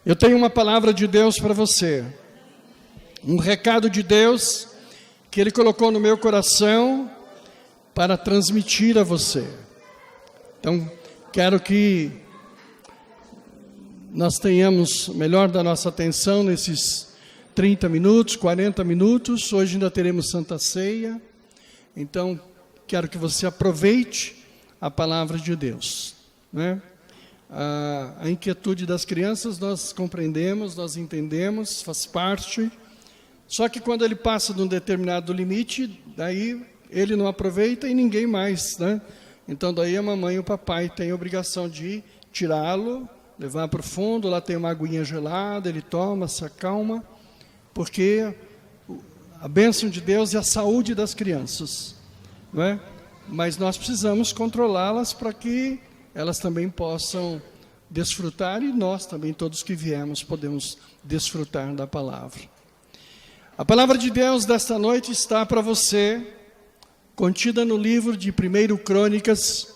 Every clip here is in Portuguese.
Eu tenho uma palavra de Deus para você, um recado de Deus que Ele colocou no meu coração para transmitir a você. Então, quero que nós tenhamos melhor da nossa atenção nesses 30 minutos, 40 minutos. Hoje ainda teremos Santa Ceia, então quero que você aproveite a palavra de Deus, né? A inquietude das crianças nós compreendemos, nós entendemos, faz parte. Só que quando ele passa de um determinado limite, daí ele não aproveita e ninguém mais, né? Então daí a mamãe e o papai têm a obrigação de tirá-lo, levar para o fundo, lá tem uma aguinha gelada, ele toma, se acalma, porque a bênção de Deus é a saúde das crianças, não é? Mas nós precisamos controlá-las para que elas também possam desfrutar, e nós também, todos que viemos, podemos desfrutar da palavra. A palavra de Deus desta noite está para você, contida no livro de 1 Crônicas,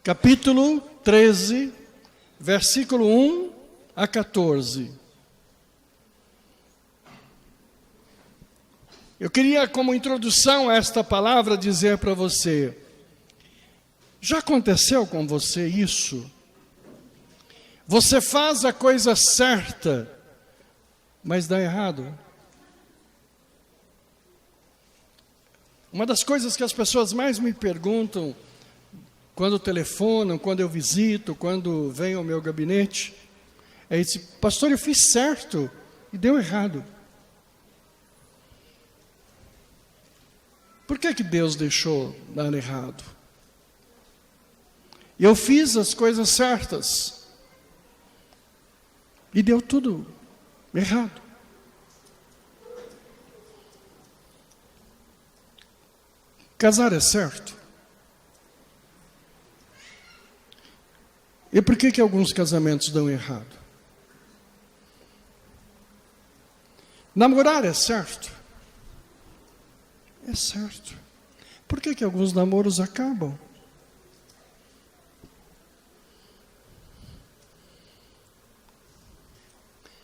capítulo 13, versículo 1 a 14. Eu queria, como introdução a esta palavra, dizer para você: já aconteceu com você isso? Você faz a coisa certa, mas dá errado? Uma das coisas que as pessoas mais me perguntam quando telefonam, quando eu visito, quando venho ao meu gabinete, é esse: pastor, eu fiz certo e deu errado. Por que Deus deixou dar errado? Eu fiz as coisas certas e deu tudo errado. Casar é certo? E por que alguns casamentos dão errado? Namorar é certo? É certo. Por que alguns namoros acabam?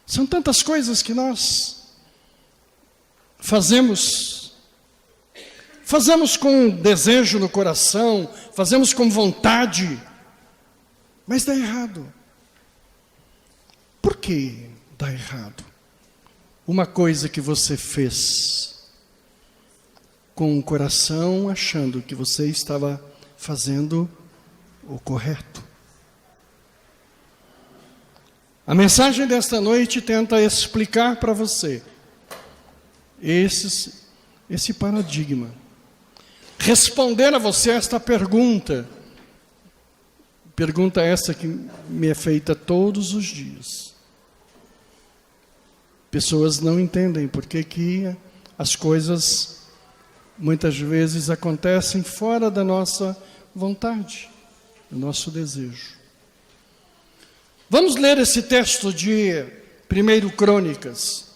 São tantas coisas que nós fazemos com desejo no coração, fazemos com vontade, mas dá errado. Por que dá errado? Uma coisa que você fez com o coração, achando que você estava fazendo o correto. A mensagem desta noite tenta explicar para você esse paradigma. Responder a você esta pergunta essa que me é feita todos os dias. Pessoas não entendem por que as coisas muitas vezes acontecem fora da nossa vontade, do nosso desejo. Vamos ler esse texto de 1 Crônicas.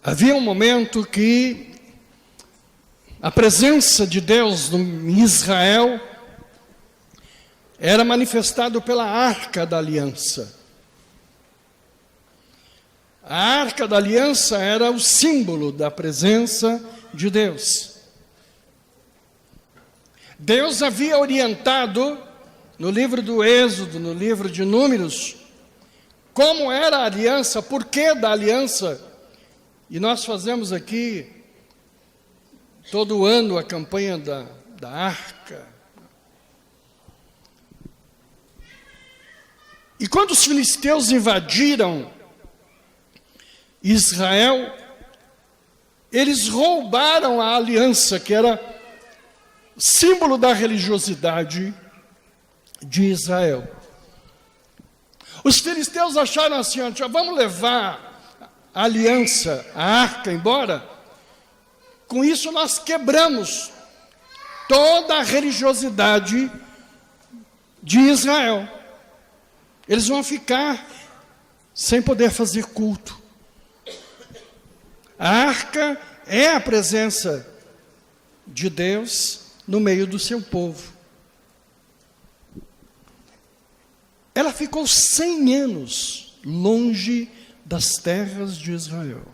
Havia um momento que a presença de Deus em Israel era manifestado pela Arca da Aliança. A Arca da Aliança era o símbolo da presença de Deus. Deus havia orientado no livro do Êxodo, no livro de Números, como era a aliança, por que da aliança. E nós fazemos aqui todo ano a campanha da Arca. E quando os filisteus invadiram Israel, eles roubaram a aliança, que era símbolo da religiosidade de Israel. Os filisteus acharam assim: vamos levar a aliança, a arca embora. Com isso nós quebramos toda a religiosidade de Israel. Eles vão ficar sem poder fazer culto. A arca é a presença de Deus no meio do seu povo. ela ficou 100 anos longe das terras de Israel.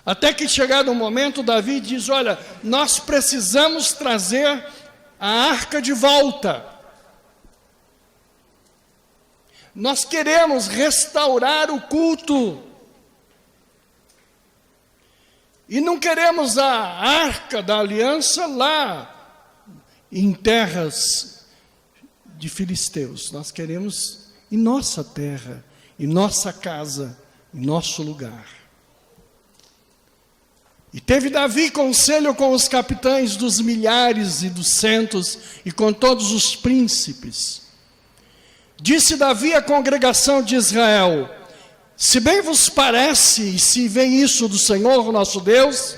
Até que chegado um momento, Davi diz: olha, nós precisamos trazer a arca de volta. Nós queremos restaurar o culto. E não queremos a arca da aliança lá em terras de filisteus. Nós queremos em nossa terra, em nossa casa, em nosso lugar. E teve Davi conselho com os capitães dos milhares e dos centos e com todos os príncipes. Disse Davi à congregação de Israel: se bem vos parece, e se vem isso do Senhor nosso Deus,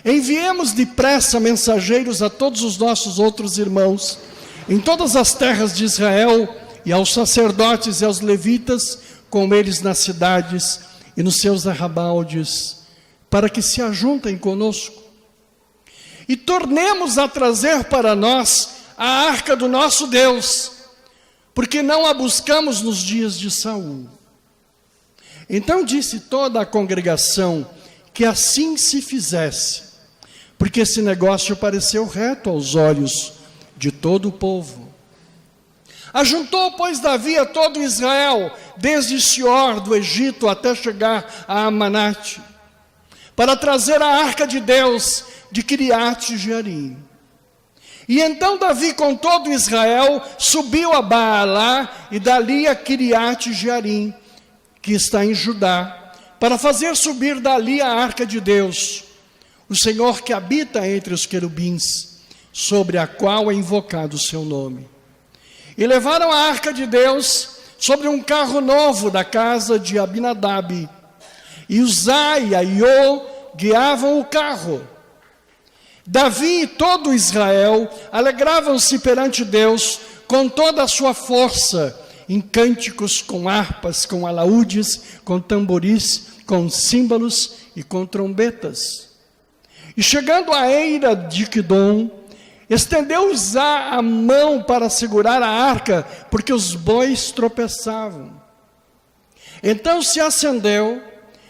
enviemos depressa mensageiros a todos os nossos outros irmãos, em todas as terras de Israel, e aos sacerdotes e aos levitas, com eles nas cidades e nos seus arrabaldes, para que se ajuntem conosco. E tornemos a trazer para nós a arca do nosso Deus, porque não a buscamos nos dias de Saul. Então disse toda a congregação que assim se fizesse, porque esse negócio pareceu reto aos olhos de todo o povo. Ajuntou, pois, Davi a todo Israel, desde Sior do Egito até chegar a Amanate, para trazer a arca de Deus de Quiriate Jearim. E então Davi com todo Israel subiu a Baalá e dali a Quiriate Jearim, que está em Judá, para fazer subir dali a arca de Deus, o Senhor que habita entre os querubins, sobre a qual é invocado o seu nome. E levaram a arca de Deus sobre um carro novo da casa de Abinadab, e Uzá e Aiô guiavam o carro. Davi e todo Israel alegravam-se perante Deus com toda a sua força, em cânticos, com harpas, com alaúdes, com tamboris, com símbolos e com trombetas. E chegando à eira de Quidom, estendeu Uzá a mão para segurar a arca, porque os bois tropeçavam. Então se acendeu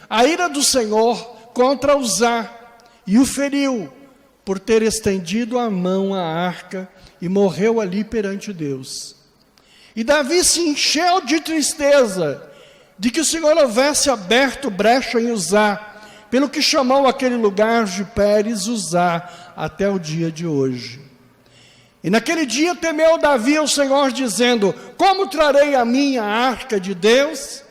a ira do Senhor contra Uzá, e o feriu, por ter estendido a mão à arca, e morreu ali perante Deus. E Davi se encheu de tristeza, de que o Senhor houvesse aberto brecha em Uzá, pelo que chamou aquele lugar de Pérez Uzá, até o dia de hoje. E naquele dia temeu Davi ao Senhor, dizendo: como trarei a minha arca de Deus?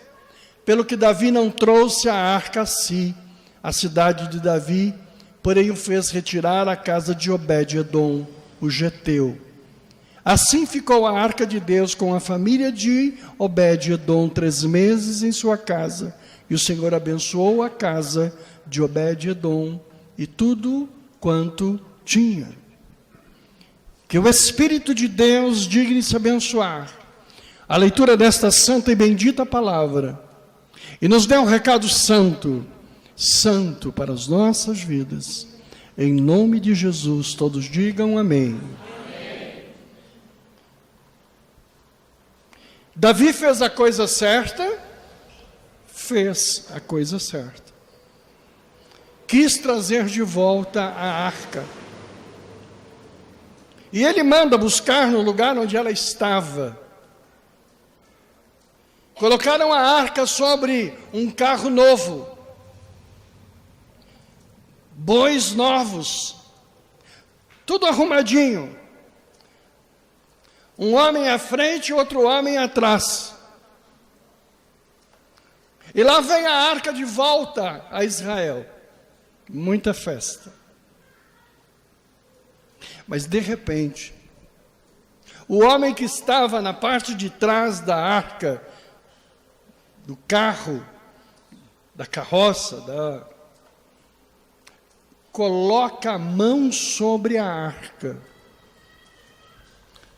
Pelo que Davi não trouxe a arca a si, a cidade de Davi, porém o fez retirar à casa de Obed-edom, o geteu. Assim ficou a arca de Deus com a família de Obed-edom 3 meses em sua casa, e o Senhor abençoou a casa de Obed-edom e tudo quanto tinha. Que o Espírito de Deus digne-se abençoar a leitura desta santa e bendita palavra, e nos dê um recado santo, santo para as nossas vidas. Em nome de Jesus, todos digam amém. Davi fez a coisa certa, fez a coisa certa. Quis trazer de volta a arca. E ele manda buscar no lugar onde ela estava. Colocaram a arca sobre um carro novo. Bois novos. Tudo arrumadinho. Um homem à frente e outro homem atrás. E lá vem a arca de volta a Israel. Muita festa. Mas de repente, o homem que estava na parte de trás da arca, do carro, da carroça, coloca a mão sobre a arca.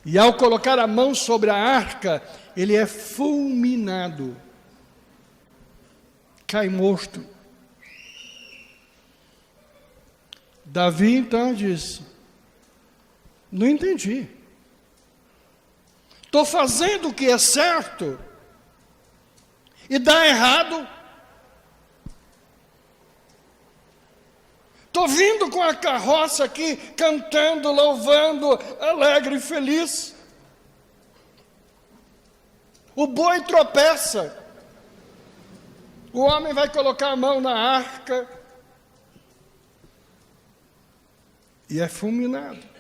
E ao colocar a mão sobre a arca, ele é fulminado. Cai morto. Davi então disse: não entendi. estou fazendo o que é certo e dá errado. Estou vindo com a carroça aqui, cantando, louvando, alegre e feliz. O boi tropeça. O homem vai colocar a mão na arca e é fulminado.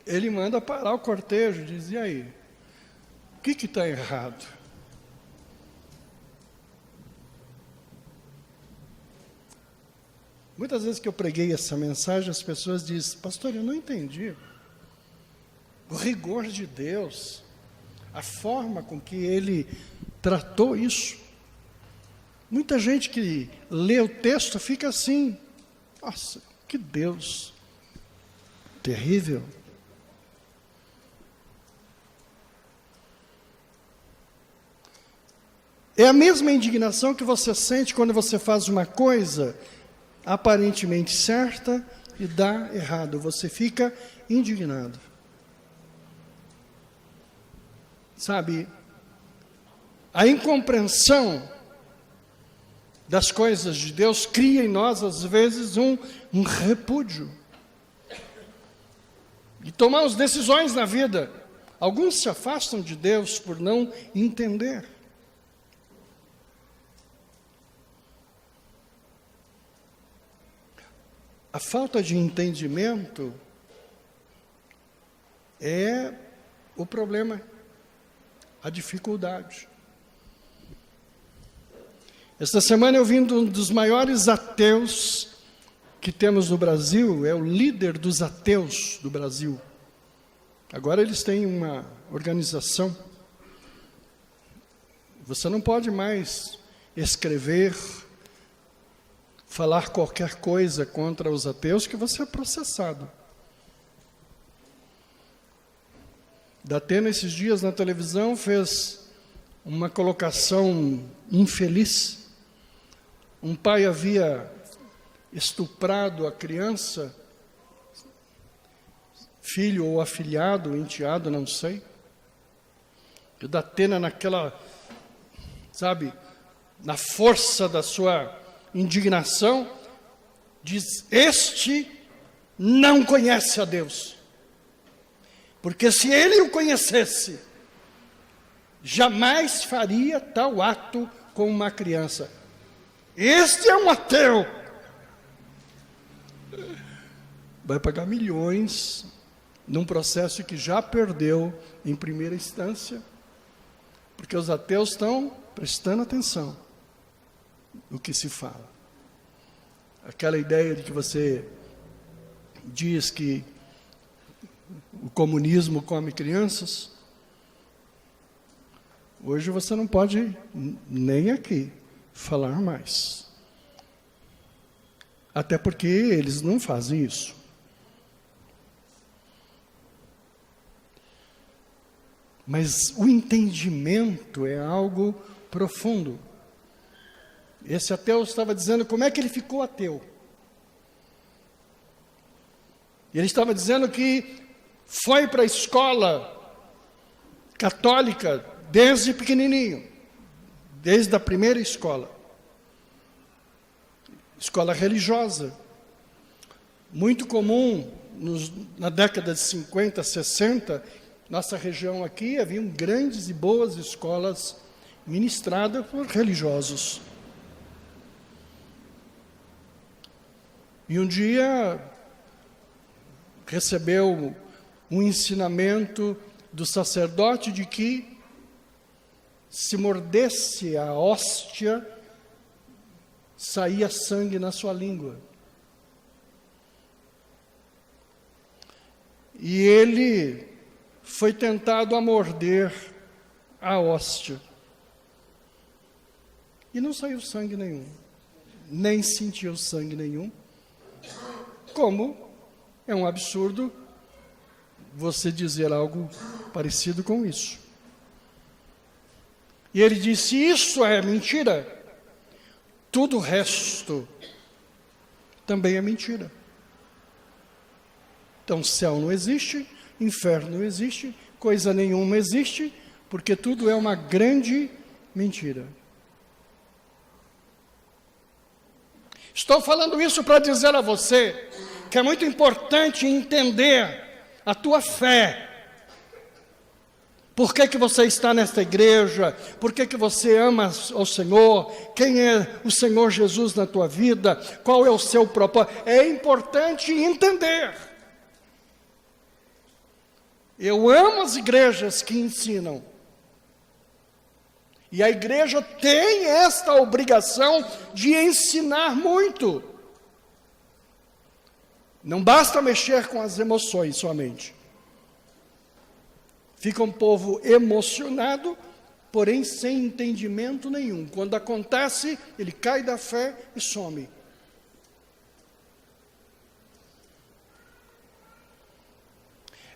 Ele manda parar o cortejo e diz: e aí? O que está errado? Muitas vezes que eu preguei essa mensagem, as pessoas dizem: pastor, eu não entendi. O rigor de Deus, a forma com que Ele tratou isso. Muita gente que lê o texto fica assim: nossa, que Deus terrível. É a mesma indignação que você sente quando você faz uma coisa aparentemente certa e dá errado. Você fica indignado. Sabe, a incompreensão das coisas de Deus cria em nós, às vezes, um repúdio. E tomamos decisões na vida. Alguns se afastam de Deus por não entender. A falta de entendimento é o problema, a dificuldade. Esta semana eu vim de um dos maiores ateus que temos no Brasil, é o líder dos ateus do Brasil. Agora eles têm uma organização. Você não pode mais escrever, falar qualquer coisa contra os ateus, que você é processado. Datena, esses dias na televisão, fez uma colocação infeliz. Um pai havia estuprado a criança, filho ou afilhado, enteado, não sei. E Datena, naquela, sabe, na força da sua indignação, diz: este não conhece a Deus, porque se ele o conhecesse, jamais faria tal ato com uma criança. Este é um ateu. Vai pagar milhões num processo que já perdeu em primeira instância, porque os ateus estão prestando atenção o que se fala. Aquela ideia de que você diz que o comunismo come crianças, hoje você não pode nem aqui falar mais. Até porque eles não fazem isso. Mas o entendimento é algo profundo. Esse ateu estava dizendo como é que ele ficou ateu. E ele estava dizendo que foi para a escola católica desde pequenininho, desde a primeira escola religiosa. Muito comum, na década de 50, 60, nossa região aqui, haviam grandes e boas escolas ministradas por religiosos. E um dia recebeu um ensinamento do sacerdote de que se mordesse a hóstia, saía sangue na sua língua. E ele foi tentado a morder a hóstia. E não saiu sangue nenhum, nem sentiu sangue nenhum. Como é um absurdo você dizer algo parecido com isso. E ele disse: isso é mentira, tudo o resto também é mentira. Então, céu não existe, inferno não existe, coisa nenhuma existe, porque tudo é uma grande mentira. Estou falando isso para dizer a você que é muito importante entender a tua fé. Por que você está nesta igreja? Por que você ama o Senhor? Quem é o Senhor Jesus na tua vida? Qual é o seu propósito? É importante entender. Eu amo as igrejas que ensinam. E a igreja tem esta obrigação de ensinar muito. Não basta mexer com as emoções somente. Fica um povo emocionado, porém sem entendimento nenhum. Quando acontece, ele cai da fé e some.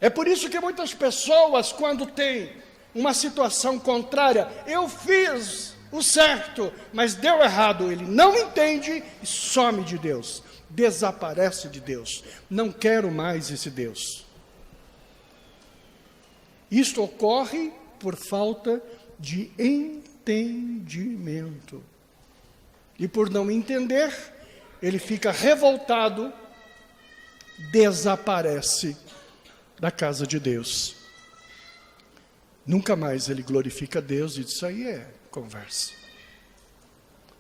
É por isso que muitas pessoas, quando têm uma situação contrária, eu fiz o certo, mas deu errado, ele não entende e some de Deus, desaparece de Deus. Não quero mais esse Deus. Isto ocorre por falta de entendimento. E por não entender, ele fica revoltado, desaparece da casa de Deus. Nunca mais ele glorifica Deus, e isso aí é conversa.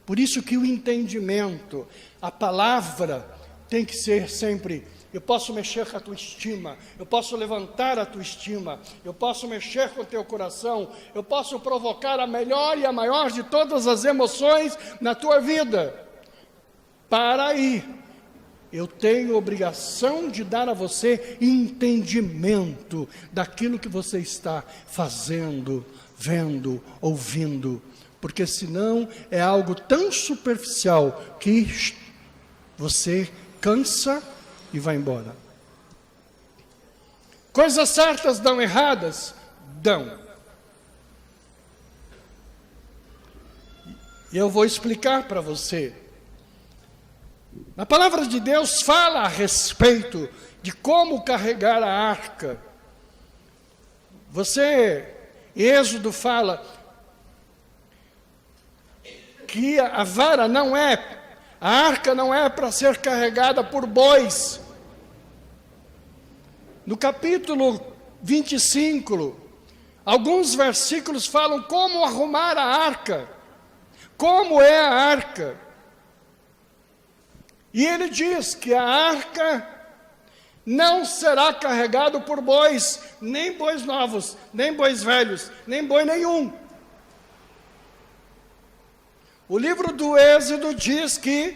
Por isso que o entendimento, a palavra tem que ser sempre: eu posso mexer com a tua estima, eu posso levantar a tua estima, eu posso mexer com o teu coração, eu posso provocar a melhor e a maior de todas as emoções na tua vida. Para aí, eu tenho obrigação de dar a você entendimento daquilo que você está fazendo, vendo, ouvindo, porque senão é algo tão superficial que você cansa e vai embora. Coisas certas dão erradas? Dão. E eu vou explicar para você. A palavra de Deus fala a respeito de como carregar a arca. Êxodo fala que a vara não é, a arca não é para ser carregada por bois. No capítulo 25, alguns versículos falam como arrumar a arca, como é a arca. E ele diz que a arca não será carregada por bois, nem bois novos, nem bois velhos, nem boi nenhum. O livro do Êxodo diz que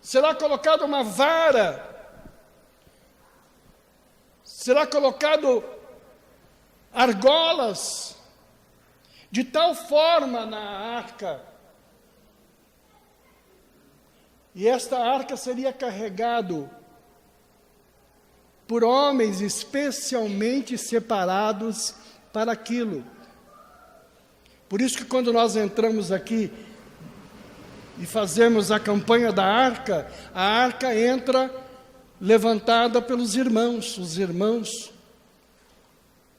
será colocada uma vara, será colocado argolas, de tal forma na arca, e esta arca seria carregado por homens especialmente separados para aquilo. Por isso que quando nós entramos aqui e fazemos a campanha da arca, a arca entra levantada pelos irmãos. Os irmãos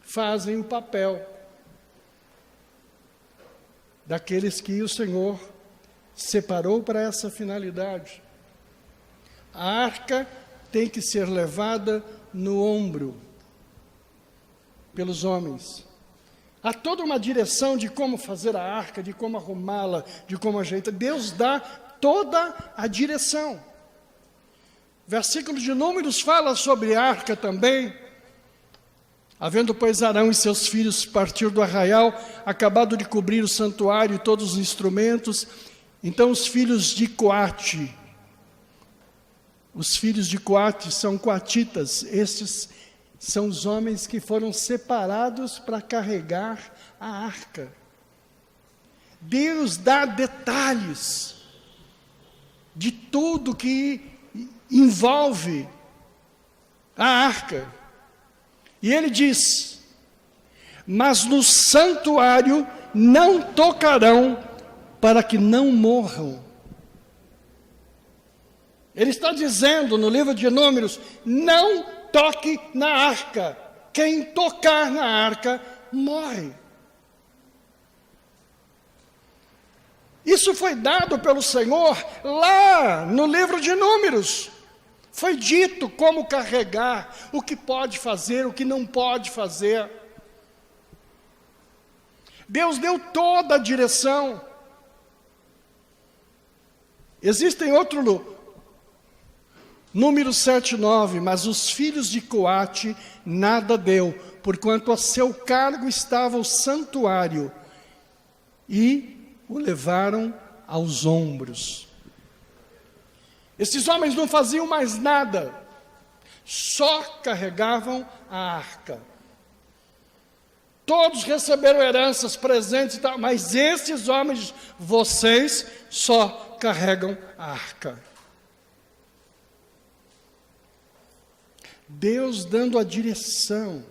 fazem o papel daqueles que o Senhor separou para essa finalidade. A arca tem que ser levada no ombro pelos homens. Há toda uma direção de como fazer a arca, de como arrumá-la, de como ajeitar. Deus dá toda a direção. Versículo de Números fala sobre a arca também. Havendo, pois, Arão e seus filhos partir do arraial, acabado de cobrir o santuário e todos os instrumentos, então os filhos de Coate são coatitas, estes são os homens que foram separados para carregar a arca. Deus dá detalhes de tudo que envolve a arca. E ele diz: mas no santuário não tocarão, para que não morram. Ele está dizendo no livro de Números: não toque na arca. Quem tocar na arca morre. Isso foi dado pelo Senhor lá no livro de Números. Foi dito como carregar, o que pode fazer, o que não pode fazer. Deus deu toda a direção. Existem outro Número 7:9, mas os filhos de Coate nada deu, porquanto a seu cargo estava o santuário, e o levaram aos ombros. Esses homens não faziam mais nada, só carregavam a arca. Todos receberam heranças, presentes e tal, mas esses homens, vocês só carregam a arca. Deus dando a direção.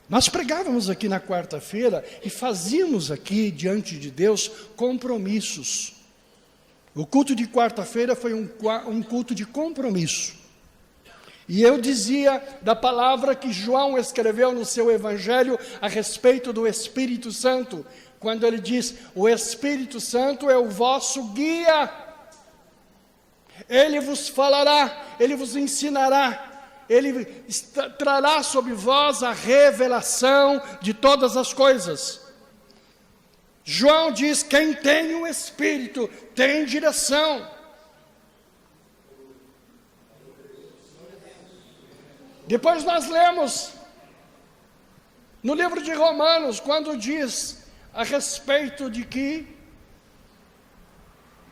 Nós pregávamos aqui na quarta-feira e fazíamos aqui diante de Deus compromissos. O culto de quarta-feira foi um culto de compromisso. E eu dizia da palavra que João escreveu no seu evangelho a respeito do Espírito Santo, quando ele diz: o Espírito Santo é o vosso guia. Ele vos falará, Ele vos ensinará, Ele trará sobre vós a revelação de todas as coisas. João diz: quem tem o Espírito tem direção. Depois nós lemos no livro de Romanos, quando diz a respeito de que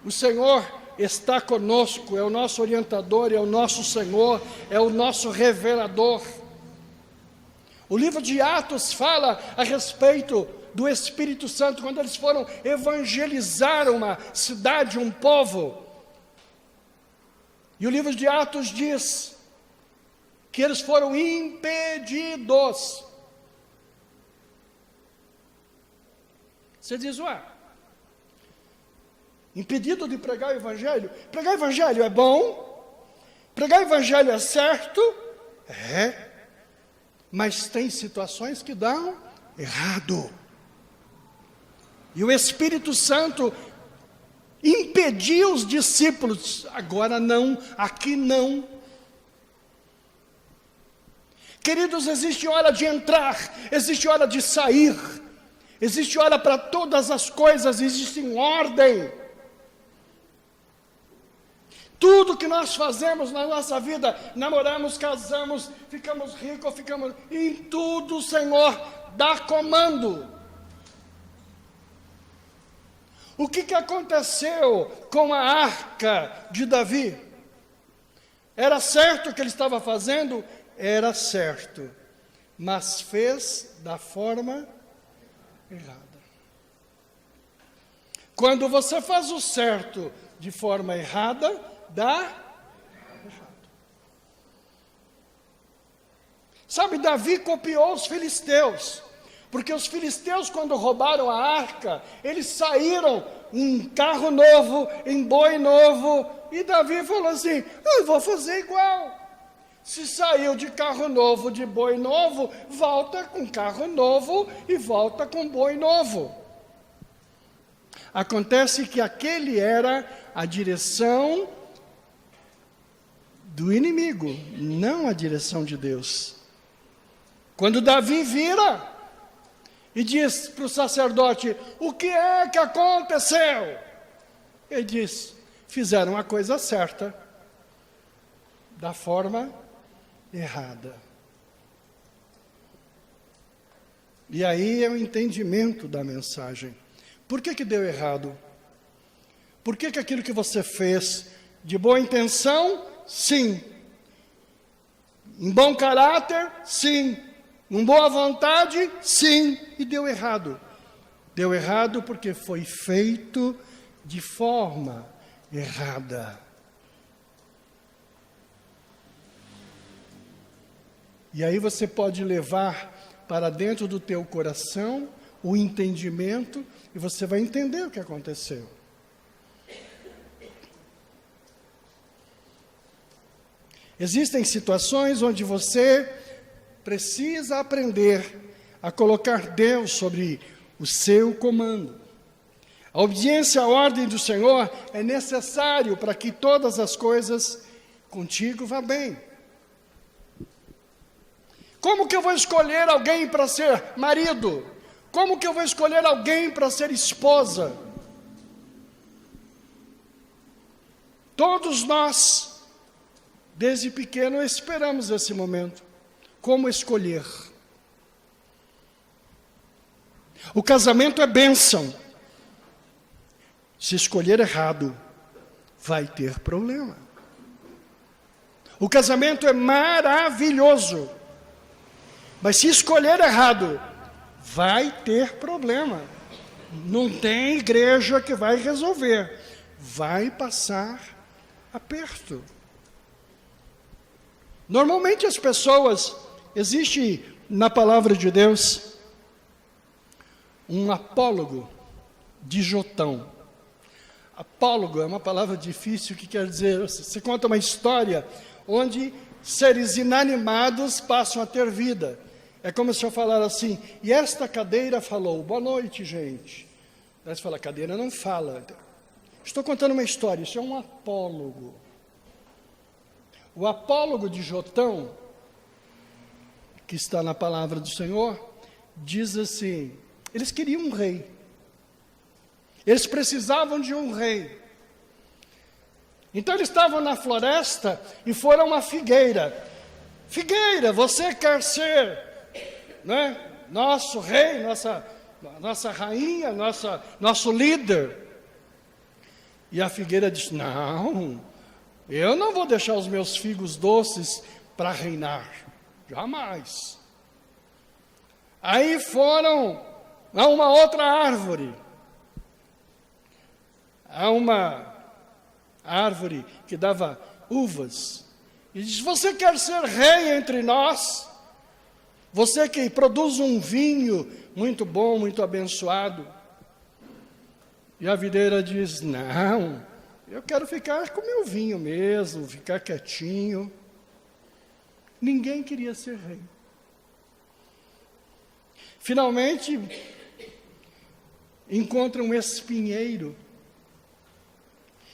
o Senhor está conosco, é o nosso orientador, é o nosso Senhor, é o nosso revelador. O livro de Atos fala a respeito do Espírito Santo, quando eles foram evangelizar uma cidade, um povo. E o livro de Atos diz que eles foram impedidos. Você diz: ué, impedido de pregar o evangelho? Pregar o evangelho é bom, pregar o evangelho é certo, mas tem situações que dão errado. E o Espírito Santo impediu os discípulos: agora não, aqui não. Queridos, existe hora de entrar, existe hora de sair, existe hora para todas as coisas, existe ordem. Tudo que nós fazemos na nossa vida, namoramos, casamos, ficamos ricos, em tudo o Senhor dá comando. O que aconteceu com a arca de Davi? Era certo o que ele estava fazendo? Era certo, mas fez da forma errada. Quando você faz o certo de forma errada, dá errado. Sabe, Davi copiou os filisteus, porque os filisteus, quando roubaram a arca, eles saíram em carro novo, em boi novo, e Davi falou assim: eu vou fazer igual. Se saiu de carro novo, de boi novo, volta com carro novo e volta com boi novo. Acontece que aquele era a direção do inimigo, não a direção de Deus. Quando Davi vira e diz para o sacerdote: o que é que aconteceu? Ele diz: fizeram a coisa certa, da forma errada. E aí é o entendimento da mensagem. Por que deu errado? Por que aquilo que você fez de boa intenção? Sim. Em bom caráter? Sim. Com boa vontade? Sim. E deu errado. Deu errado porque foi feito de forma errada. E aí você pode levar para dentro do teu coração o entendimento, e você vai entender o que aconteceu. Existem situações onde você precisa aprender a colocar Deus sobre o seu comando. A obediência à ordem do Senhor é necessário para que todas as coisas contigo vá bem. Como que eu vou escolher alguém para ser marido? Como que eu vou escolher alguém para ser esposa? Todos nós, desde pequeno, esperamos esse momento. Como escolher? O casamento é bênção. Se escolher errado, vai ter problema. O casamento é maravilhoso. Mas se escolher errado, vai ter problema. Não tem igreja que vai resolver. Vai passar aperto. Normalmente as pessoas, existe na palavra de Deus um apólogo de Jotão. Apólogo é uma palavra difícil que quer dizer, você conta uma história onde seres inanimados passam a ter vida. É como se eu falar assim, e esta cadeira falou, boa noite, gente. Aí você fala, a cadeira não fala. Estou contando uma história, isso é um apólogo. O apólogo de Jotão, que está na palavra do Senhor, diz assim, eles queriam um rei. Eles precisavam de um rei. Então eles estavam na floresta e foram a uma figueira. Figueira, você quer ser, né, nosso rei, nossa rainha, nosso líder? E a figueira disse, não, eu não vou deixar os meus figos doces para reinar, jamais. Aí foram a uma outra árvore, a uma árvore que dava uvas, e diz, você quer ser rei entre nós? Você que produz um vinho muito bom, muito abençoado. E a videira diz, não, eu quero ficar com meu vinho mesmo, ficar quietinho. Ninguém queria ser rei. Finalmente, encontra um espinheiro.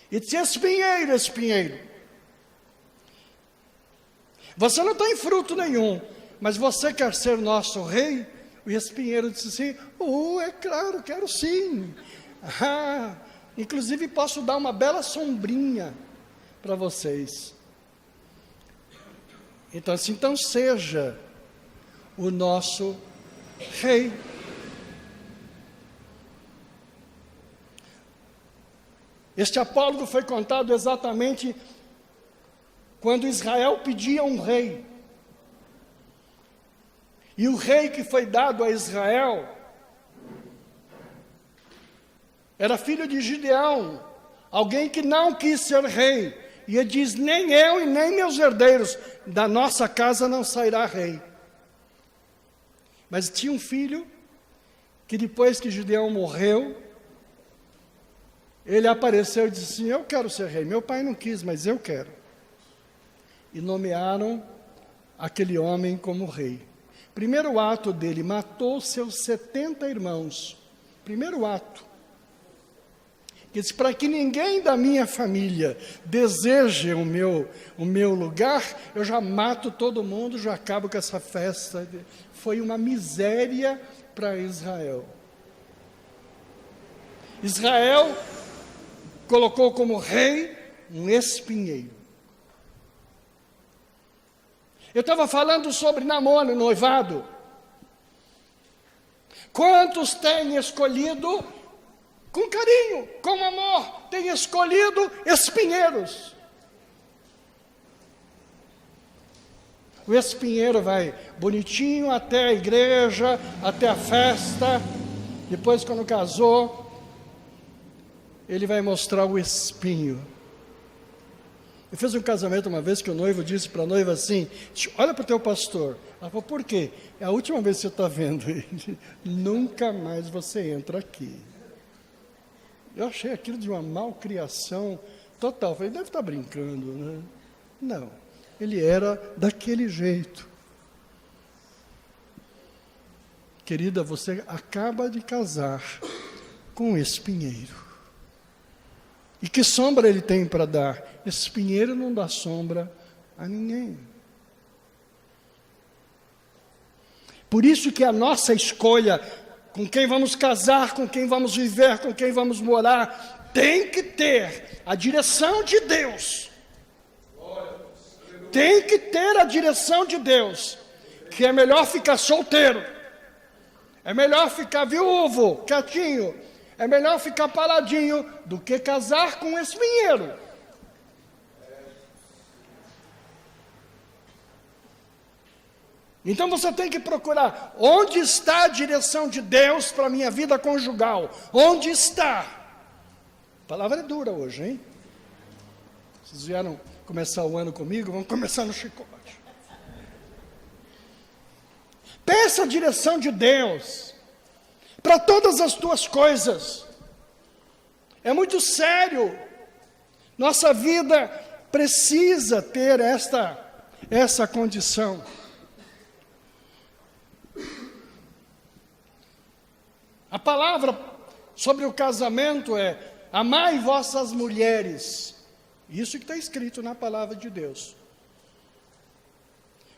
E diz, espinheiro, espinheiro, você não tem fruto nenhum, mas você quer ser nosso rei? O espinheiro disse assim, é claro, quero sim. Inclusive posso dar uma bela sombrinha para vocês. Então assim, então seja o nosso rei. Este apólogo foi contado exatamente quando Israel pedia um rei. E o rei que foi dado a Israel era filho de Gideão, alguém que não quis ser rei. E ele diz, nem eu e nem meus herdeiros, da nossa casa não sairá rei. Mas tinha um filho, que depois que Gideão morreu, ele apareceu e disse assim, eu quero ser rei. Meu pai não quis, mas eu quero. E nomearam aquele homem como rei. Primeiro ato dele, matou seus 70 irmãos. Primeiro ato. Ele disse, para que ninguém da minha família deseje o meu lugar, eu já mato todo mundo, já acabo com essa festa. Foi uma miséria para Israel. Israel colocou como rei um espinheiro. Eu estava falando sobre namoro, noivado. Quantos têm escolhido, com carinho, com amor, têm escolhido espinheiros? O espinheiro vai bonitinho até a igreja, até a festa. Depois, quando casou, ele vai mostrar o espinho. Eu fiz um casamento uma vez que o noivo disse para a noiva assim, olha para o teu pastor. Ela falou, por quê? É a última vez que você está vendo ele. Nunca mais você entra aqui. Eu achei aquilo de uma malcriação total. Falei, deve estar brincando, né? Não. ele era daquele jeito. Querida, você acaba de casar com um espinheiro. E que sombra ele tem para dar? Esse espinheiro não dá sombra a ninguém. Por isso que a nossa escolha, com quem vamos casar, com quem vamos viver, com quem vamos morar, tem que ter a direção de Deus. Tem que ter a direção de Deus. Que é melhor ficar solteiro. É melhor ficar viúvo, quietinho. É melhor ficar paradinho do que casar com um espinheiro. Então você tem que procurar onde está a direção de Deus para a minha vida conjugal. Onde está? A palavra é dura hoje, hein? Vocês vieram começar o ano comigo? Vamos começar no chicote. Peça a direção de Deus para todas as tuas coisas. É muito sério. Nossa vida precisa ter essa condição. A palavra sobre o casamento é: amai vossas mulheres. Isso que está escrito na palavra de Deus.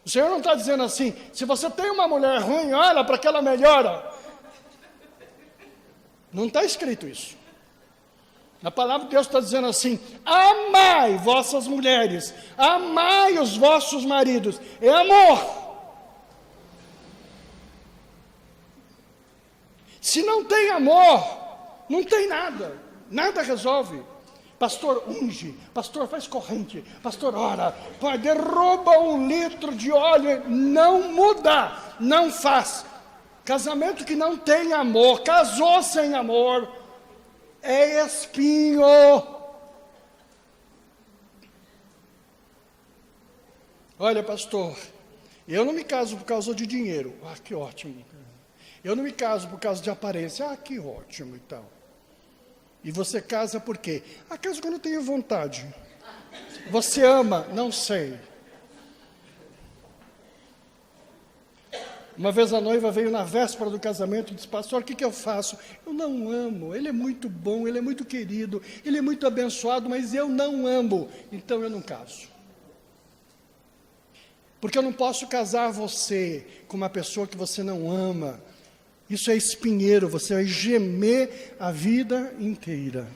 O Senhor não está dizendo assim: se você tem uma mulher ruim, olha para que ela melhora. Não está escrito isso. A palavra de Deus está dizendo assim: amai vossas mulheres, amai os vossos maridos. É amor. Se não tem amor, não tem nada. Nada resolve. Pastor, unge. Pastor, faz corrente. Pastor, ora. Derruba 1 litro de óleo. Não muda. Não faz. Casamento que não tem amor, casou sem amor, é espinho. Olha, pastor, eu não me caso por causa de dinheiro. Ah, que ótimo. Eu não me caso por causa de aparência. Ah, que ótimo, então. E você casa por quê? Ah, caso quando eu tenho vontade. Você ama? Não sei. Uma vez a noiva veio na véspera do casamento e disse: pastor, o que eu faço? Eu não amo, ele é muito bom, ele é muito querido, ele é muito abençoado, mas eu não amo, então eu não caso. Porque eu não posso casar você com uma pessoa que você não ama. Isso é espinheiro, você vai gemer a vida inteira.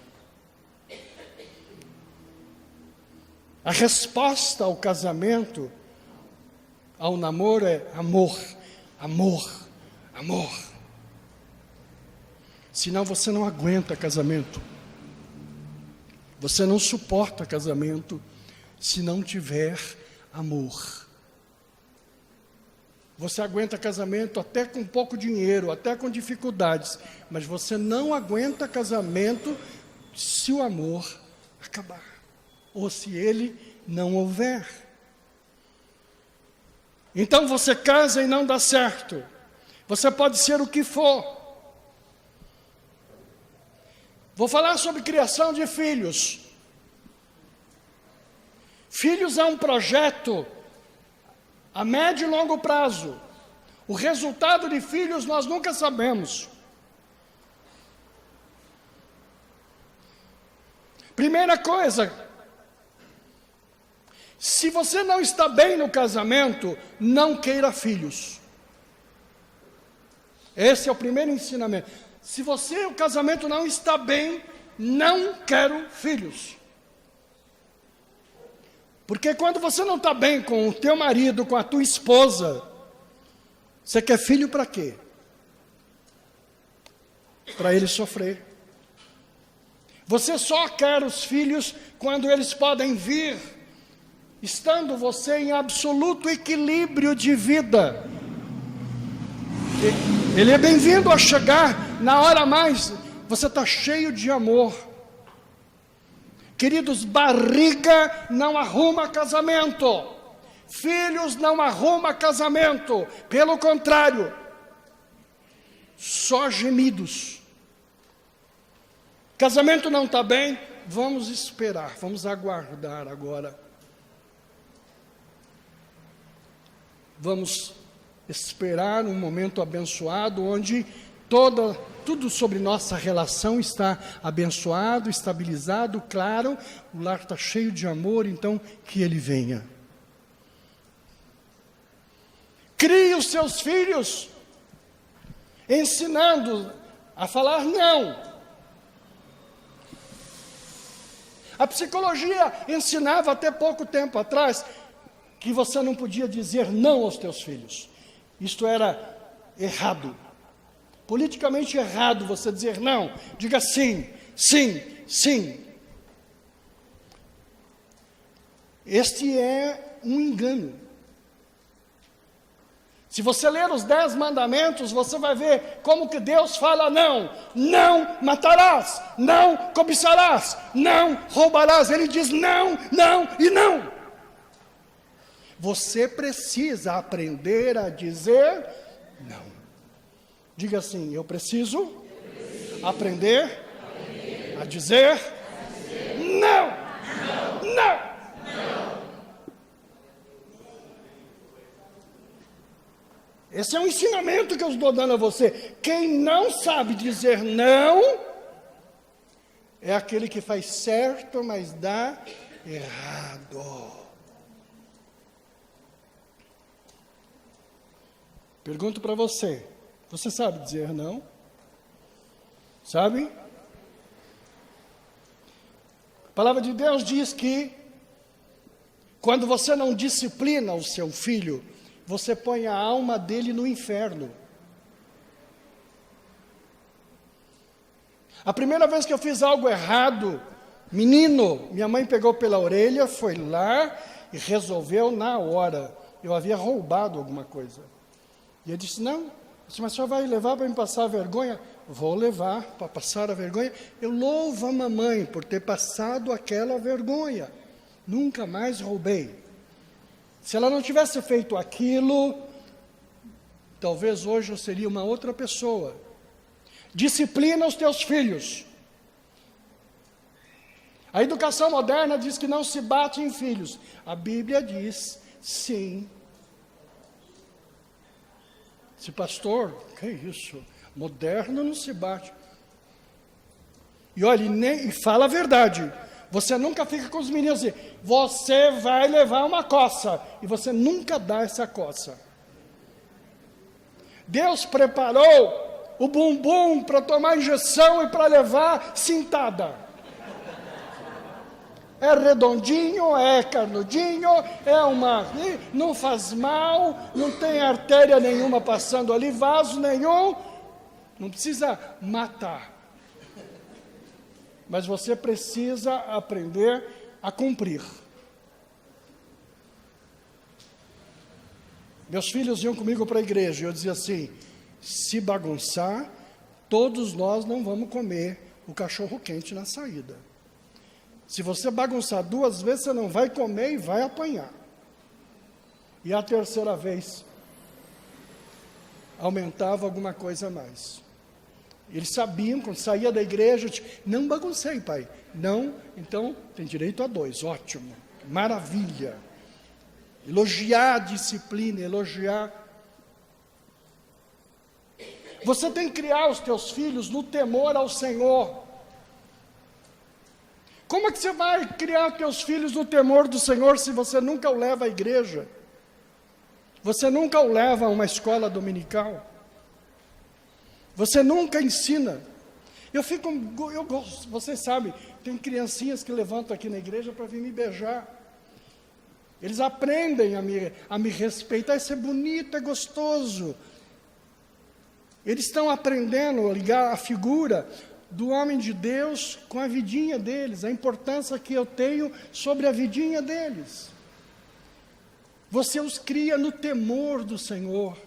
A resposta ao casamento, ao namoro é amor. Amor, amor. Senão você não aguenta casamento. Você não suporta casamento se não tiver amor. Você aguenta casamento até com pouco dinheiro, até com dificuldades, mas você não aguenta casamento se o amor acabar, ou se ele não houver. Então você casa e não dá certo. Você pode ser o que for. Vou falar sobre criação de filhos. Filhos é um projeto a médio e longo prazo. O resultado de filhos nós nunca sabemos. Primeira coisa, se você não está bem no casamento, não queira filhos. Esse é o primeiro ensinamento. Se o casamento não está bem, não quero filhos. Porque quando você não está bem com o teu marido, com a tua esposa, você quer filho para quê? Para ele sofrer. Você só quer os filhos quando eles podem vir, estando você em absoluto equilíbrio de vida. Ele é bem-vindo a chegar na hora mais, você está cheio de amor. Queridos, barriga não arruma casamento. Filhos não arruma casamento. Pelo contrário, só gemidos. Casamento não está bem, vamos esperar, vamos aguardar agora. vamos esperar um momento abençoado, onde tudo sobre nossa relação está abençoado, estabilizado, claro, o lar está cheio de amor, então que Ele venha. Crie os seus filhos, ensinando a falar não. A psicologia ensinava até pouco tempo atrás que você não podia dizer não aos teus filhos. Isto era errado. Politicamente errado você dizer não. Diga sim, sim, sim. Este é um engano. Se você ler os 10 mandamentos, você vai ver como que Deus fala não. Não matarás, não cobiçarás, não roubarás. Ele diz não, não e não. Você precisa aprender a dizer não. Diga assim, eu preciso aprender a dizer não, não. Esse é um ensinamento que eu estou dando a você. Quem não sabe dizer não, é aquele que faz certo, mas dá errado. Pergunto para você, você sabe dizer não? Sabe? A palavra de Deus diz que, quando você não disciplina o seu filho, você põe a alma dele no inferno. A primeira vez que eu fiz algo errado, menino, minha mãe pegou pela orelha, foi lá e resolveu na hora. Eu havia roubado alguma coisa. E eu disse, não, mas a senhora vai levar para me passar a vergonha? Vou levar para passar a vergonha. Eu louvo a mamãe por ter passado aquela vergonha. Nunca mais roubei. Se ela não tivesse feito aquilo, talvez hoje eu seria uma outra pessoa. Disciplina os teus filhos. A educação moderna diz que não se bate em filhos. A Bíblia diz, sim. Se pastor, que isso? Moderno não se bate. E olha, e fala a verdade. Você nunca fica com os meninos assim, você vai levar uma coça, e você nunca dá essa coça. Deus preparou o bumbum para tomar injeção e para levar cintada. É redondinho, é carnudinho, não faz mal, não tem artéria nenhuma passando ali, vaso nenhum, não precisa matar. Mas você precisa aprender a cumprir. Meus filhos iam comigo para a igreja, e eu dizia assim, se bagunçar, todos nós não vamos comer o cachorro quente na saída. Se você bagunçar 2 vezes, você não vai comer e vai apanhar. E a terceira vez, aumentava alguma coisa a mais. Eles sabiam, quando saía da igreja, não baguncei, pai. Não, então tem direito a 2, ótimo, maravilha. Elogiar a disciplina, elogiar. Você tem que criar os teus filhos no temor ao Senhor. Como é que você vai criar teus filhos no temor do Senhor se você nunca o leva à igreja? Você nunca o leva a uma escola dominical? Você nunca ensina. Eu gosto, vocês sabem, tem criancinhas que levantam aqui na igreja para vir me beijar. Eles aprendem a me respeitar, isso é bonito, é gostoso. Eles estão aprendendo a ligar a figura do homem de Deus com a vidinha deles, a importância que eu tenho sobre a vidinha deles. Você os cria no temor do Senhor.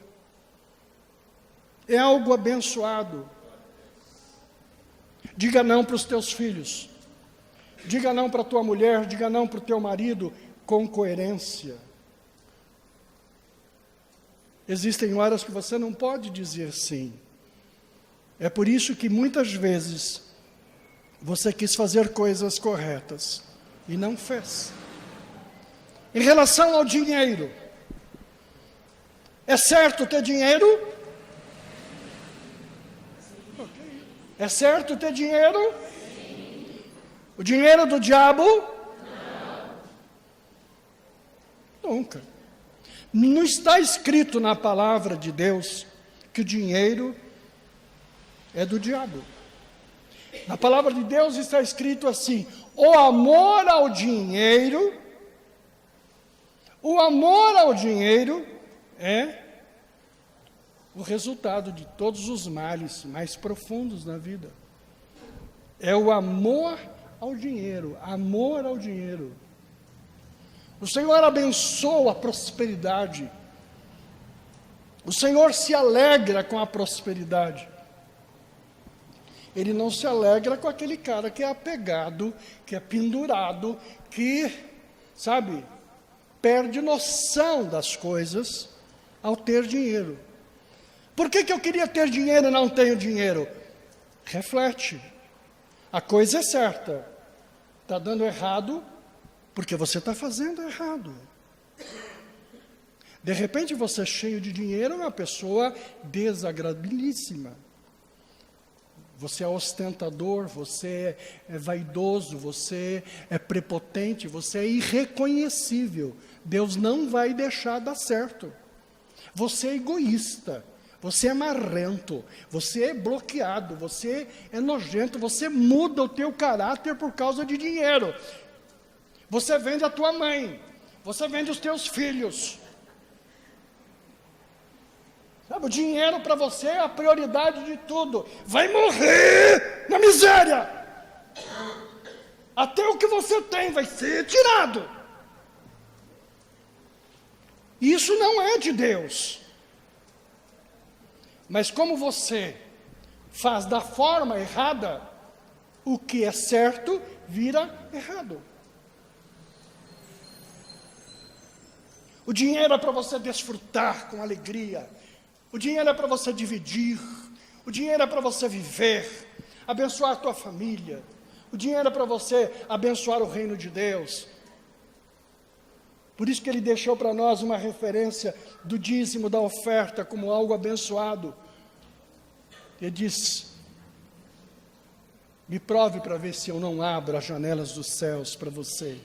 É algo abençoado. Diga não para os teus filhos. Diga não para a tua mulher, diga não para o teu marido, com coerência. Existem horas que você não pode dizer sim. É por isso que muitas vezes você quis fazer coisas corretas e não fez. Em relação ao dinheiro, É certo ter dinheiro? É certo ter dinheiro? O dinheiro do diabo? Nunca. Não está escrito na palavra de Deus que o dinheiro é do diabo. Na palavra de Deus está escrito assim: o amor ao dinheiro é o resultado de todos os males mais profundos na vida. É o amor ao dinheiro, amor ao dinheiro. O Senhor abençoa a prosperidade. O Senhor se alegra com a prosperidade. Ele não se alegra com aquele cara que é apegado, que é pendurado, que, sabe, perde noção das coisas ao ter dinheiro. Por que eu queria ter dinheiro e não tenho dinheiro? Reflete. A coisa é certa. Está dando errado porque você está fazendo errado. De repente você cheio de dinheiro é uma pessoa desagradabilíssima. Você é ostentador, você é vaidoso, você é prepotente, você é irreconhecível. Deus não vai deixar dar certo. Você é egoísta, você é marrento, você é bloqueado, você é nojento, você muda o teu caráter por causa de dinheiro. Você vende a tua mãe, você vende os teus filhos. Sabe, o dinheiro para você é a prioridade de tudo. Vai morrer na miséria. Até o que você tem vai ser tirado. Isso não é de Deus. Mas como você faz da forma errada, o que é certo vira errado. O dinheiro é para você desfrutar com alegria. O dinheiro é para você dividir. O dinheiro é para você viver, abençoar a tua família. O dinheiro é para você abençoar o reino de Deus. Por isso que ele deixou para nós uma referência do dízimo, da oferta, como algo abençoado. Ele diz: me prove para ver se eu não abro as janelas dos céus para você.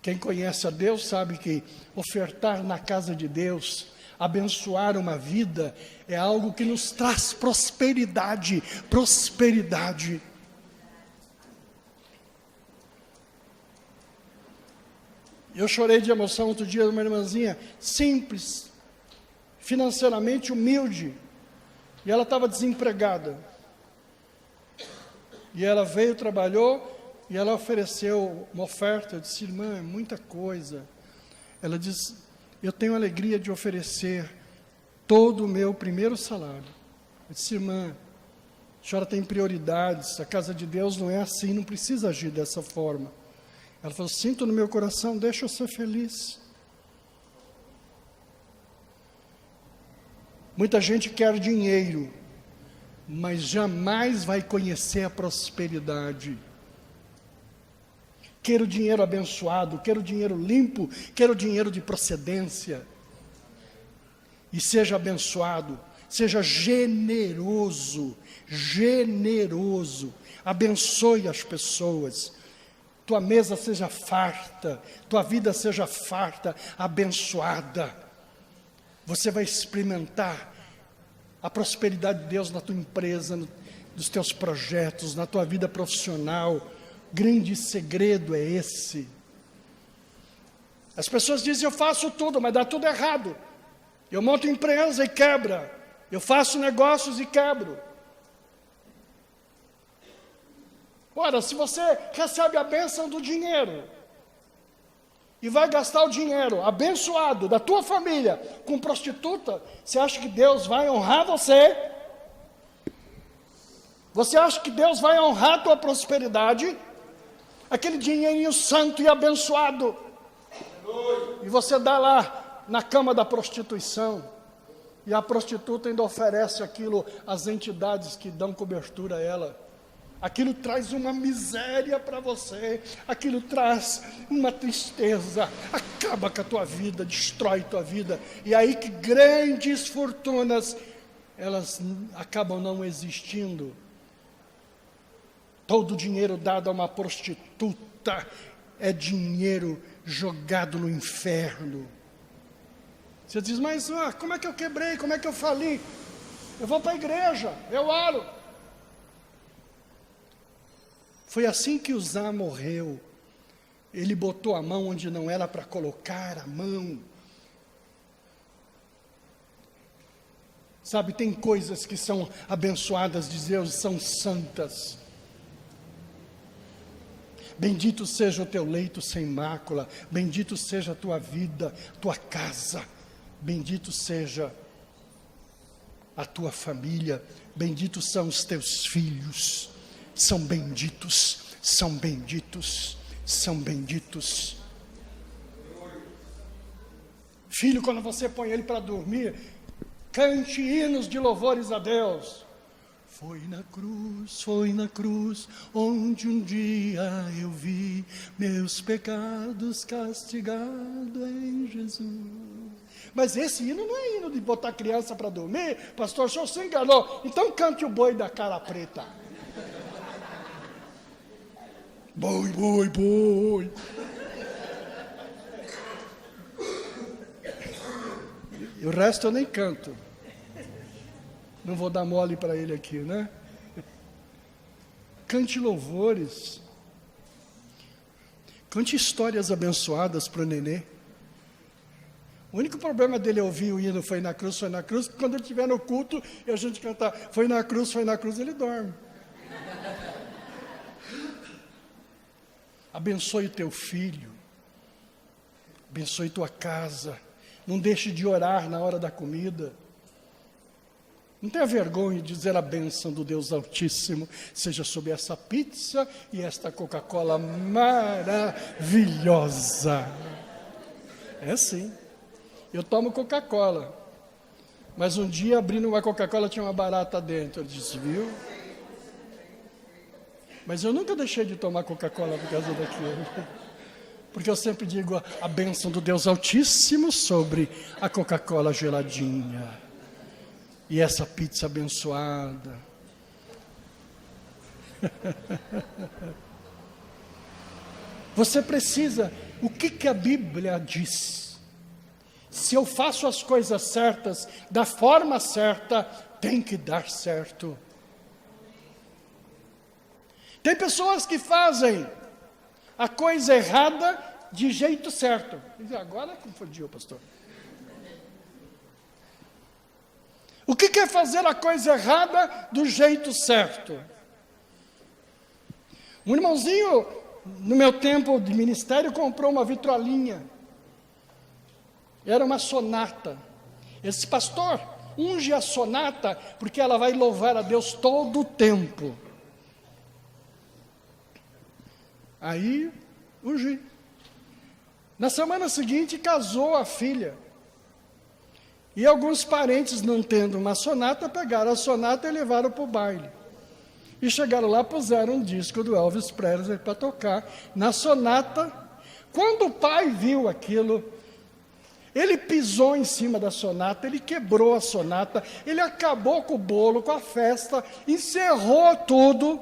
Quem conhece a Deus sabe que ofertar na casa de Deus, abençoar uma vida, é algo que nos traz prosperidade, prosperidade. Eu chorei de emoção outro dia de uma irmãzinha simples, financeiramente humilde, e ela estava desempregada. E ela veio, trabalhou, e ela ofereceu uma oferta. Eu disse: irmã, é muita coisa. Ela disse: eu tenho a alegria de oferecer todo o meu primeiro salário. Eu disse: irmã, a senhora tem prioridades, a casa de Deus não é assim, não precisa agir dessa forma. Ela falou: sinto no meu coração, deixa eu ser feliz. Muita gente quer dinheiro, mas jamais vai conhecer a prosperidade. Quero dinheiro abençoado, quero dinheiro limpo, quero dinheiro de procedência. E seja abençoado, seja generoso, generoso, abençoe as pessoas. Tua mesa seja farta, tua vida seja farta, abençoada. Você vai experimentar a prosperidade de Deus na tua empresa, nos teus projetos, na tua vida profissional. Grande segredo é esse. As pessoas dizem: eu faço tudo, mas dá tudo errado. Eu monto empresa e quebra. Eu faço negócios e quebro. Ora, se você recebe a bênção do dinheiro e vai gastar o dinheiro abençoado da tua família com prostituta, você acha que Deus vai honrar você? Você acha que Deus vai honrar a tua prosperidade? Aquele dinheirinho santo e abençoado, e você dá lá na cama da prostituição, e a prostituta ainda oferece aquilo às entidades que dão cobertura a ela. aquilo traz uma miséria para você, aquilo traz uma tristeza, acaba com a tua vida, destrói tua vida, e aí que grandes fortunas, elas acabam não existindo. Todo o dinheiro dado a uma prostituta é dinheiro jogado no inferno. Você diz, mas como é que eu quebrei, como é que eu fali? Eu vou para a igreja, eu oro. Foi assim que Uzá morreu. Ele botou a mão onde não era para colocar a mão. Sabe, tem coisas que são abençoadas de Deus, são santas. Bendito seja o teu leito sem mácula, bendito seja a tua vida, tua casa, bendito seja a tua família, benditos são os teus filhos, são benditos, são benditos, são benditos. Filho, quando você põe ele para dormir, cante hinos de louvores a Deus. Foi na cruz, onde um dia eu vi meus pecados castigados em Jesus. Mas esse hino não é hino de botar criança para dormir, pastor, o senhor se enganou. Então cante o boi da cara preta. Boi, boi, boi. E o resto eu nem canto. Não vou dar mole para ele aqui, né? Cante louvores. Cante histórias abençoadas para o nenê. O único problema dele ouvir o hino Foi na Cruz, quando ele estiver no culto e a gente cantar Foi na Cruz, ele dorme. Abençoe o teu filho. Abençoe tua casa. Não deixe de orar na hora da comida. Não tenha vergonha de dizer a bênção do Deus Altíssimo seja sobre essa pizza e esta Coca-Cola maravilhosa. É sim. Eu tomo Coca-Cola. Mas um dia, abrindo uma Coca-Cola, tinha uma barata dentro. Eu disse, viu? Mas eu nunca deixei de tomar Coca-Cola por causa daquilo. Porque eu sempre digo a bênção do Deus Altíssimo sobre a Coca-Cola geladinha. E essa pizza abençoada. Você precisa, o que a Bíblia diz? Se eu faço as coisas certas, da forma certa, tem que dar certo. Tem pessoas que fazem a coisa errada de jeito certo. Agora confundiu, pastor. O que é fazer a coisa errada do jeito certo? Um irmãozinho, no meu tempo de ministério, comprou uma vitrolinha. Era uma sonata. Esse pastor unge a sonata porque ela vai louvar a Deus todo o tempo. Aí, ungi. Na semana seguinte, casou a filha. E alguns parentes, não tendo uma sonata, pegaram a sonata e levaram para o baile. E chegaram lá, puseram um disco do Elvis Presley para tocar na sonata. Quando o pai viu aquilo, ele pisou em cima da sonata, ele quebrou a sonata, ele acabou com o bolo, com a festa, encerrou tudo.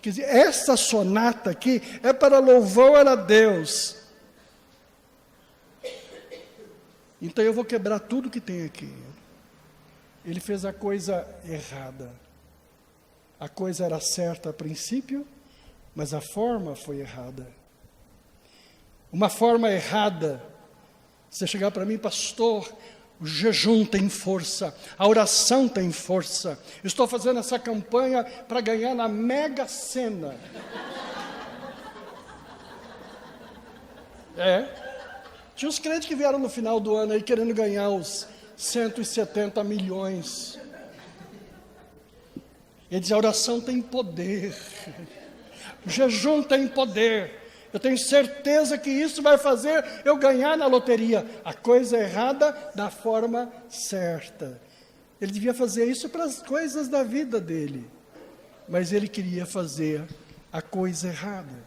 Quer dizer, essa sonata aqui é para louvar a Deus. Então eu vou quebrar tudo que tem aqui. Ele fez a coisa errada. A coisa era certa a princípio, mas a forma foi errada. Uma forma errada. Você chegar para mim, pastor, o jejum tem força, a oração tem força. Eu estou fazendo essa campanha para ganhar na Mega Sena. Tinha uns crentes que vieram no final do ano aí querendo ganhar os 170 milhões. Ele diz, a oração tem poder. O jejum tem poder. Eu tenho certeza que isso vai fazer eu ganhar na loteria. A coisa errada da forma certa. Ele devia fazer isso para as coisas da vida dele. mas ele queria fazer a coisa errada.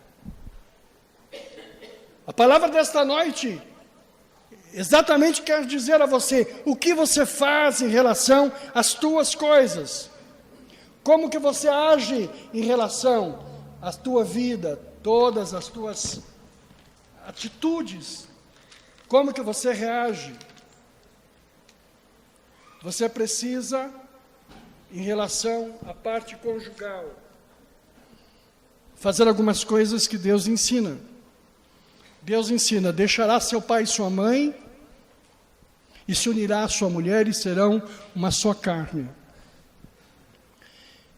A palavra desta noite exatamente quer dizer a você o que você faz em relação às tuas coisas. Como que você age em relação à tua vida, todas as tuas atitudes. Como que você reage? Você precisa, em relação à parte conjugal, fazer algumas coisas que Deus ensina. Deus ensina: deixará seu pai e sua mãe, e se unirá à sua mulher, e serão uma só carne.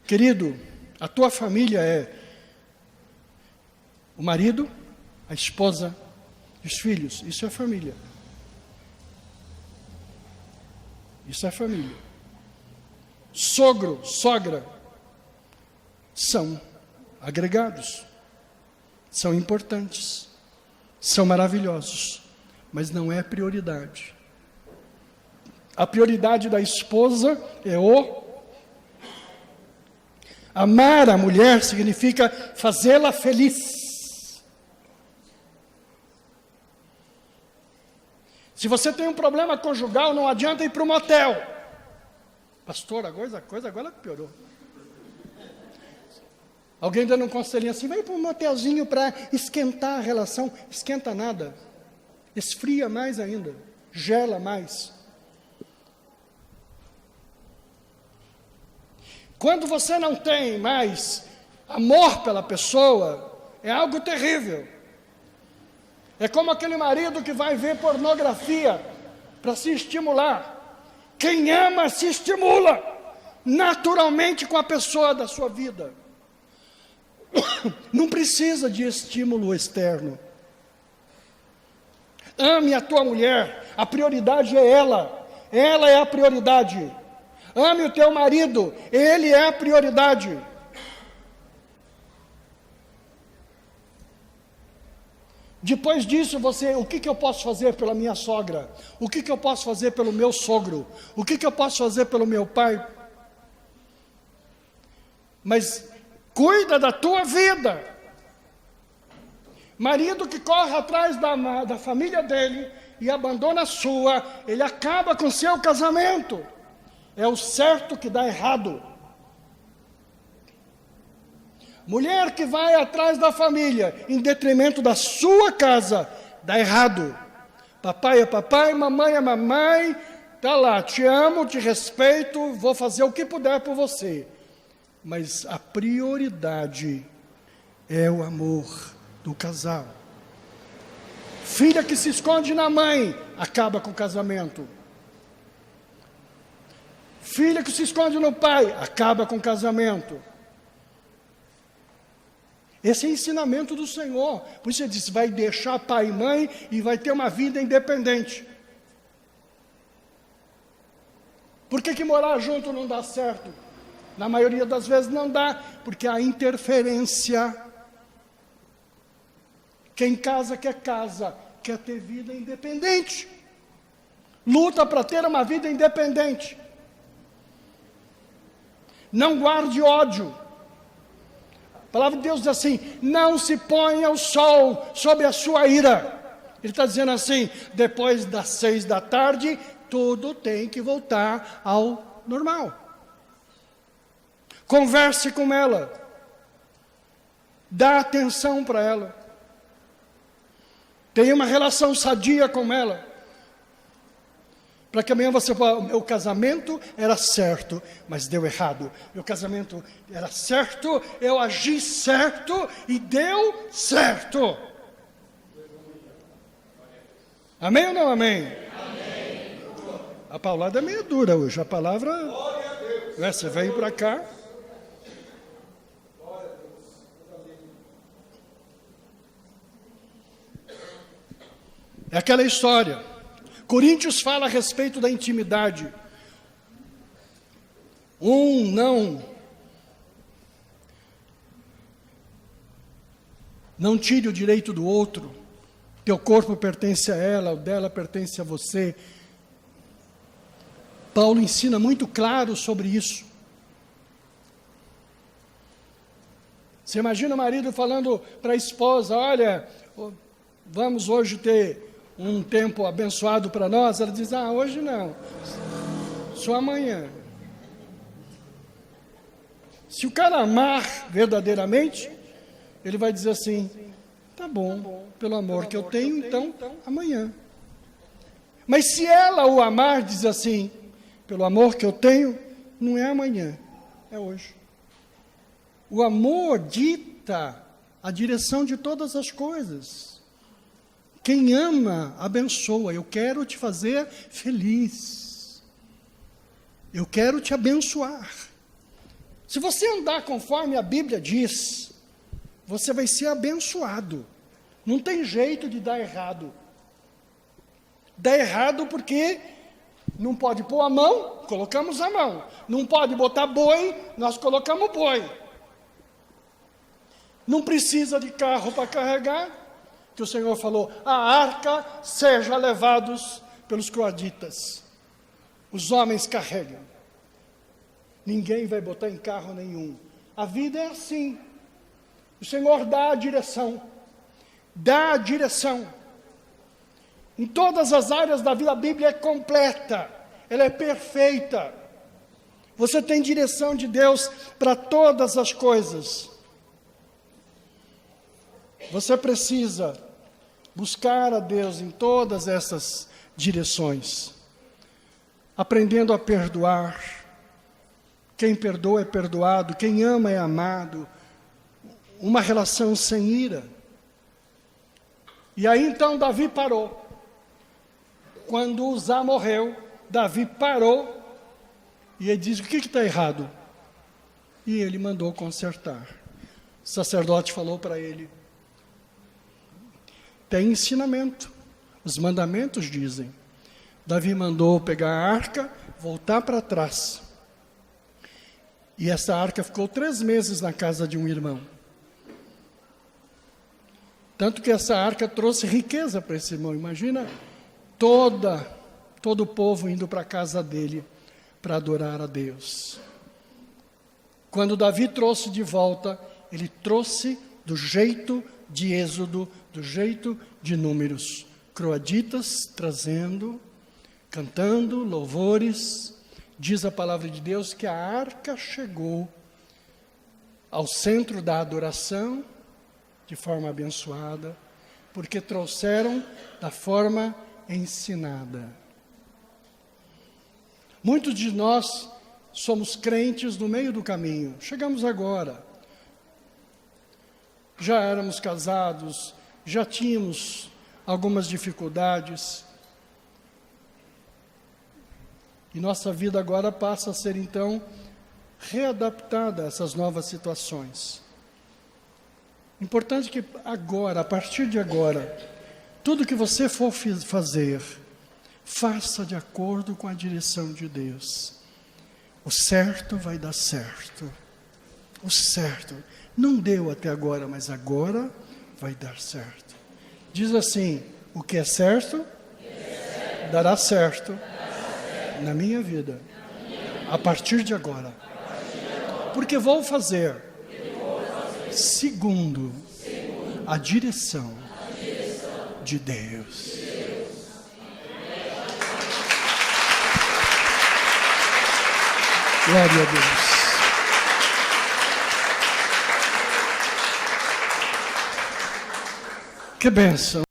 Querido, a tua família é o marido, a esposa e os filhos. Isso é família. Isso é família. Sogro, sogra, são agregados, são importantes, são maravilhosos, mas não é prioridade. A prioridade da esposa é amar a mulher significa fazê-la feliz. Se você tem um problema conjugal, não adianta ir para um motel. Pastor, a coisa agora piorou. Alguém dando um conselhinho assim: vai para um motelzinho para esquentar a relação. Esquenta nada. Esfria mais ainda. Gela mais. Quando você não tem mais amor pela pessoa, é algo terrível. É como aquele marido que vai ver pornografia para se estimular. Quem ama se estimula naturalmente com a pessoa da sua vida. Não precisa de estímulo externo. Ame a tua mulher, a prioridade é ela é a prioridade. Ame o teu marido, ele é a prioridade. Depois disso, o que eu posso fazer pela minha sogra? O que eu posso fazer pelo meu sogro? O que eu posso fazer pelo meu pai? Mas cuida da tua vida. Marido que corre atrás da família dele e abandona a sua, ele acaba com seu casamento. É o certo que dá errado. Mulher que vai atrás da família, em detrimento da sua casa, dá errado. Papai é papai, mamãe é mamãe, tá lá, te amo, te respeito, vou fazer o que puder por você. Mas a prioridade é o amor do casal. Filha que se esconde na mãe, acaba com o casamento. Filha que se esconde no pai, acaba com o casamento. Esse é o ensinamento do Senhor. Por isso ele disse: vai deixar pai e mãe e vai ter uma vida independente. Por que morar junto não dá certo? Na maioria das vezes não dá, porque há interferência. Quem casa, quer ter vida independente. Luta para ter uma vida independente. Não guarde ódio. A palavra de Deus diz assim: não se ponha o sol sobre a sua ira. Ele está dizendo assim: depois das 6 da tarde, tudo tem que voltar ao normal. Converse com ela. Dá atenção para ela. Tenha uma relação sadia com ela. Para que amanhã você fale: meu casamento era certo, mas deu errado. Meu casamento era certo, eu agi certo e deu certo. Amém ou não amém? Amém. A paulada é meio dura hoje. A palavra, você veio para cá. É aquela história. Coríntios fala a respeito da intimidade. Não tire o direito do outro. Teu corpo pertence a ela, o dela pertence a você. Paulo ensina muito claro sobre isso. Você imagina o marido falando para a esposa, olha, vamos hoje ter um tempo abençoado para nós. Ela diz, hoje não, só amanhã. Se o cara amar verdadeiramente, ele vai dizer assim, tá bom, pelo amor que eu tenho, então amanhã. Mas se ela o amar, diz assim, pelo amor que eu tenho, não é amanhã, é hoje. O amor dita a direção de todas as coisas. Quem ama, abençoa. Eu quero te fazer feliz. Eu quero te abençoar. Se você andar conforme a Bíblia diz, você vai ser abençoado. Não tem jeito de dar errado. Dá errado porque não pode pôr a mão, colocamos a mão. Não pode botar boi, nós colocamos boi. Não precisa de carro para carregar, que o Senhor falou, a arca seja levados pelos croaditas. Os homens carregam. Ninguém vai botar em carro nenhum. A vida é assim. O Senhor dá a direção. Dá a direção. Em todas as áreas da vida, a Bíblia é completa. Ela é perfeita. Você tem direção de Deus para todas as coisas. Você precisa buscar a Deus em todas essas direções. Aprendendo a perdoar. Quem perdoa é perdoado. Quem ama é amado. Uma relação sem ira. E aí então Davi parou. Quando Uzá morreu, Davi parou. E ele diz, o que está errado? E ele mandou consertar. O sacerdote falou para ele, tem ensinamento. Os mandamentos dizem. Davi mandou pegar a arca, voltar para trás. E essa arca ficou 3 meses na casa de um irmão. Tanto que essa arca trouxe riqueza para esse irmão. Imagina todo o povo indo para a casa dele para adorar a Deus. Quando Davi trouxe de volta, ele trouxe do jeito de Êxodo, do jeito de Números. Croaditas trazendo, cantando louvores. Diz a palavra de Deus que a arca chegou ao centro da adoração de forma abençoada, porque trouxeram da forma ensinada. Muitos de nós somos crentes no meio do caminho. Chegamos agora. Já éramos casados, já tínhamos algumas dificuldades. E nossa vida agora passa a ser, então, readaptada a essas novas situações. Importante que agora, a partir de agora, tudo que você for fazer, faça de acordo com a direção de Deus. O certo vai dar certo. O certo. Não deu até agora, mas agora vai dar certo. Diz assim, o que é certo, dará certo na minha vida. A partir de agora. Porque vou fazer segundo a direção de Deus. Glória a Deus. Que bênção.